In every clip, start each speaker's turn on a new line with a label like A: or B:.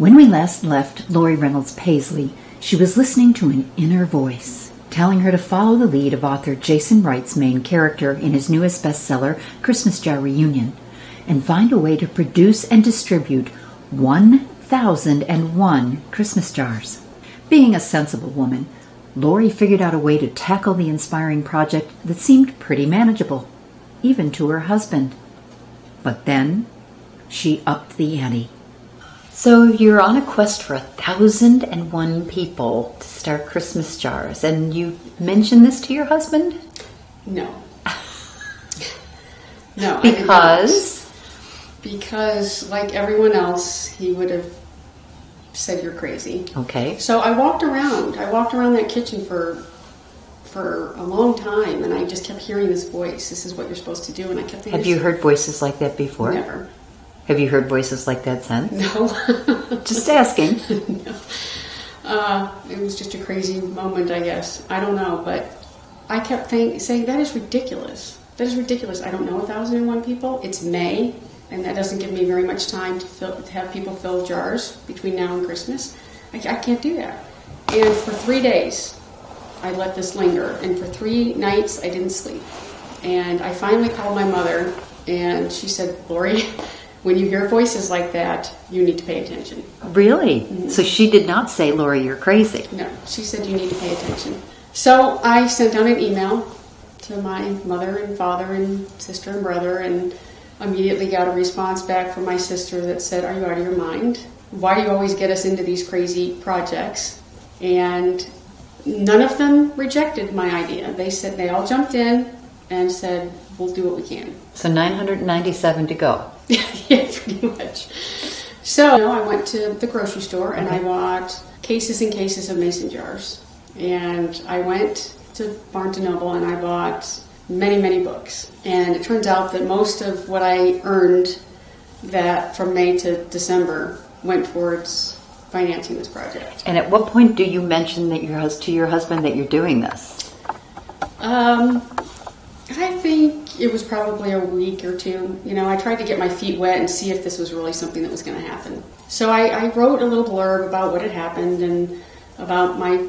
A: When we last left Laurie Reynolds Paisley, she was listening to an inner voice, telling her to follow the lead of author Jason Wright's main character in his newest bestseller, Christmas Jar Reunion, and find a way to produce and distribute 1,001 Christmas jars. Being a sensible woman, Laurie figured out a way to tackle the inspiring project that seemed pretty manageable, even to her husband. But then, she upped the ante. So you're on a quest for 1,001 people to start Christmas jars, and you mentioned this to your husband?
B: No. No.
A: Because?
B: Because, like everyone else, he would have said you're crazy.
A: Okay.
B: So I walked around that kitchen for a long time, and I just kept hearing this voice. This is what you're supposed to do, and I kept thinking...
A: Have you heard voices like that before?
B: Never.
A: Have you heard voices like that since?
B: No.
A: Just asking.
B: No. It was just a crazy moment, I guess. I don't know, but I kept saying, that is ridiculous. That is ridiculous. I don't know 1,001 people. It's May, and that doesn't give me very much time to have people fill jars between now and Christmas. I can't do that. And for 3 days, I let this linger, and for 3 nights, I didn't sleep. And I finally called my mother, and she said, Laurie, when you hear voices like that, you need to pay attention.
A: Really?
B: Mm-hmm.
A: So she did not say, Laurie, you're crazy.
B: No, she said you need to pay attention. So I sent out an email to my mother and father and sister and brother, and immediately got a response back from my sister that said, are you out of your mind? Why do you always get us into these crazy projects? And none of them rejected my idea. They all jumped in and said, we'll do what we can.
A: So 997 to go.
B: Yeah, pretty much. So I went to the grocery store and I bought cases and cases of mason jars. And I went to Barnes & Noble and I bought many, many books. And it turns out that most of what I earned that from May to December went towards financing this project.
A: And at what point do you mention that to your husband that you're doing this?
B: I think it was probably a week or two. I tried to get my feet wet and see if this was really something that was going to happen. So I wrote a little blurb about what had happened and about my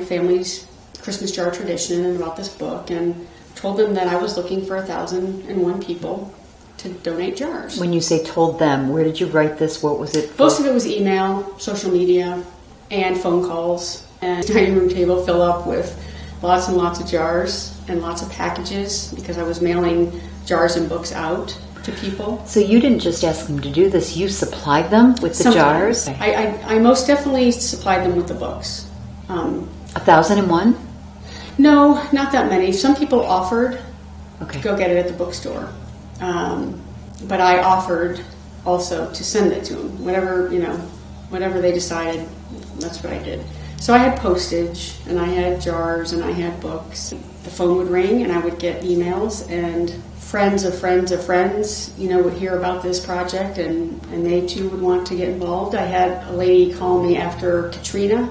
B: family's Christmas jar tradition and about this book, and told them that I was looking for 1,001 people to donate jars.
A: When you say told them, where did you write this? What was it for?
B: Most of it was email, social media, and phone calls, and dining room table fill up with lots and lots of jars and lots of packages, because I was mailing jars and books out to people.
A: So you didn't just ask them to do this, you supplied them with the
B: Sometimes.
A: jars?
B: I most definitely supplied them with the books.
A: 1,001?
B: No, not that many. Some people offered
A: Okay.
B: to go get it at the bookstore. But I offered also to send it to them. Whatever they decided, that's what I did. So I had postage, and I had jars, and I had books. The phone would ring, and I would get emails, and friends of friends of friends, would hear about this project, and they too would want to get involved. I had a lady call me after Katrina,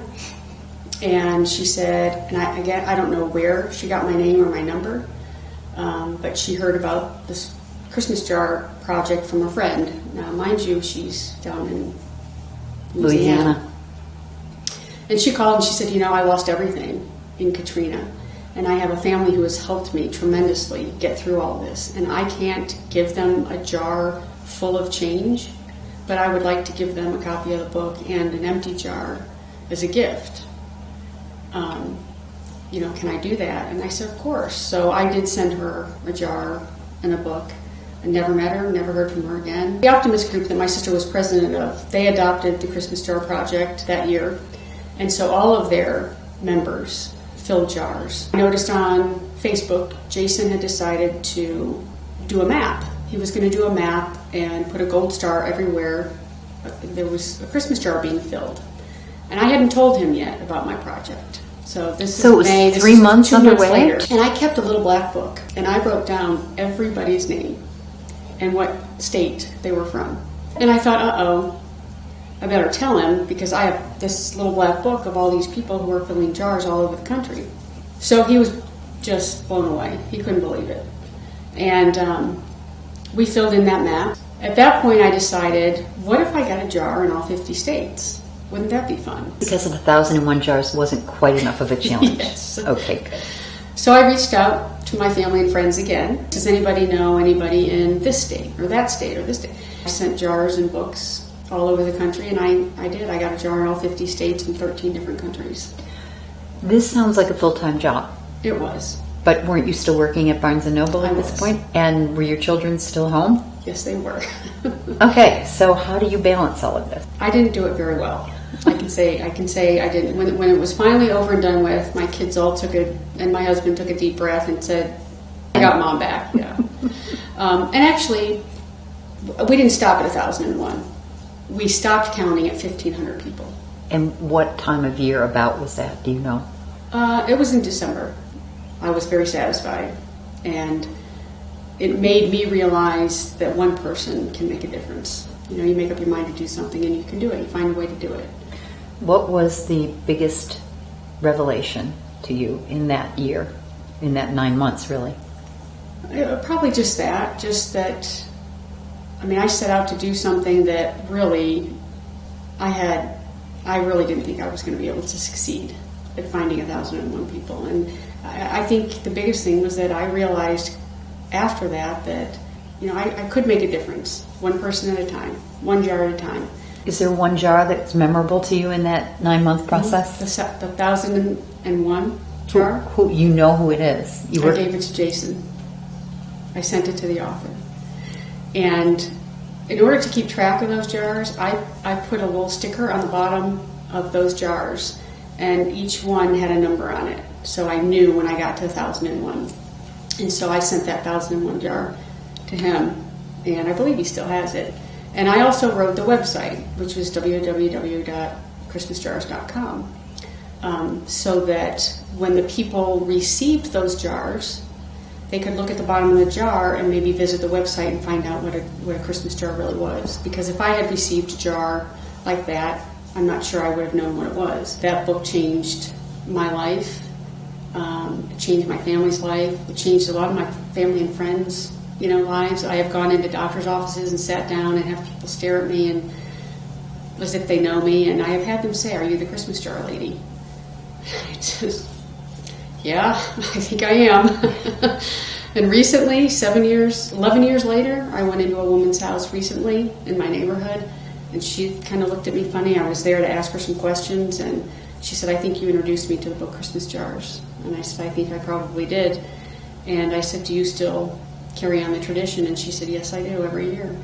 B: and she said, and I don't know where she got my name or my number, but she heard about this Christmas jar project from a friend. Now, mind you, she's down in Louisiana. And she called and she said, I lost everything in Katrina. And I have a family who has helped me tremendously get through all this. And I can't give them a jar full of change, but I would like to give them a copy of the book and an empty jar as a gift. Can I do that? And I said, of course. So I did send her a jar and a book. I never met her, never heard from her again. The Optimist group that my sister was president of, they adopted the Christmas Jar Project that year. And so all of their members filled jars. I noticed on Facebook, Jason had decided to do a map. He was going to do a map and put a gold star everywhere there was a Christmas jar being filled. And I hadn't told him yet about my project. So this is May.
A: This 3 months
B: 2 months
A: underway?
B: later. And I kept a little black book, and I wrote down everybody's name and what state they were from. And I thought, I better tell him, because I have this little black book of all these people who are filling jars all over the country. So he was just blown away. He couldn't believe it. And we filled in that map, at that point I decided, what if I got a jar in all 50 states? Wouldn't that be fun?
A: Because of 1,001 jars wasn't quite enough of a challenge.
B: Yes.
A: Okay, good.
B: So I reached out to my family and friends again. Does anybody know anybody in this state or that state or this state? I sent jars and books all over the country, and I did. I got a jar in all 50 states and 13 different countries.
A: This sounds like a full-time job.
B: It was.
A: But weren't you still working at Barnes & Noble at this point? And were your children still home?
B: Yes, they were.
A: Okay, so how do you balance all of this?
B: I didn't do it very well. I can say I didn't. When it was finally over and done with, my kids all and my husband took a deep breath and said, I got Mom back. Yeah. And actually, we didn't stop at 1,001. We stopped counting at 1,500 people.
A: And what time of year about was that? Do you know?
B: It was in December. I was very satisfied. And it made me realize that one person can make a difference. You know, you make up your mind to do something and you can do it. You find a way to do it.
A: What was the biggest revelation to you in that year, in that 9 months, really?
B: Probably just that. I set out to do something that really, I really didn't think I was going to be able to succeed at finding 1,001 people. And I think the biggest thing was that I realized after that, you know, I could make a difference, one person at a time, one jar at a time.
A: Is there one jar that's memorable to you in that 9-month process?
B: The 1,001 jar?
A: Who you know who it is?
B: I gave it to Jason. I sent it to the author. And in order to keep track of those jars, I put a little sticker on the bottom of those jars, and each one had a number on it. So I knew when I got to 1,001. And so I sent that 1,001 jar to him, and I believe he still has it. And I also wrote the website, which was www.christmasjars.com, so that when the people received those jars, they could look at the bottom of the jar and maybe visit the website and find out what a Christmas jar really was. Because if I had received a jar like that, I'm not sure I would have known what it was. That book changed my life. It changed my family's life. It changed a lot of my family and friends' lives. I have gone into doctors' offices and sat down and have people stare at me and as if they know me, and I have had them say, "Are you the Christmas jar lady?" Yeah, I think I am. And recently, 11 years later, I went into a woman's house recently in my neighborhood, and she kind of looked at me funny. I was there to ask her some questions, and she said, "I think you introduced me to the book Christmas Jars." And I said, "I think I probably did." And I said, "Do you still carry on the tradition?" And she said, "Yes, I do, every year."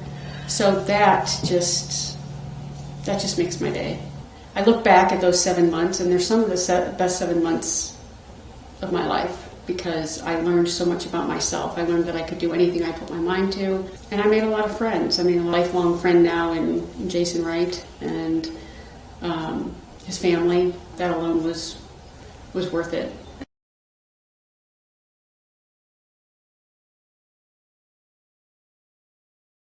B: So that just makes my day. I look back at those 7 months, and they're some of the best 7 months of my life, because I learned so much about myself. I learned that I could do anything I put my mind to, and I made a lot of friends. I made a lifelong friend now in Jason Wright and his family. That alone was worth it.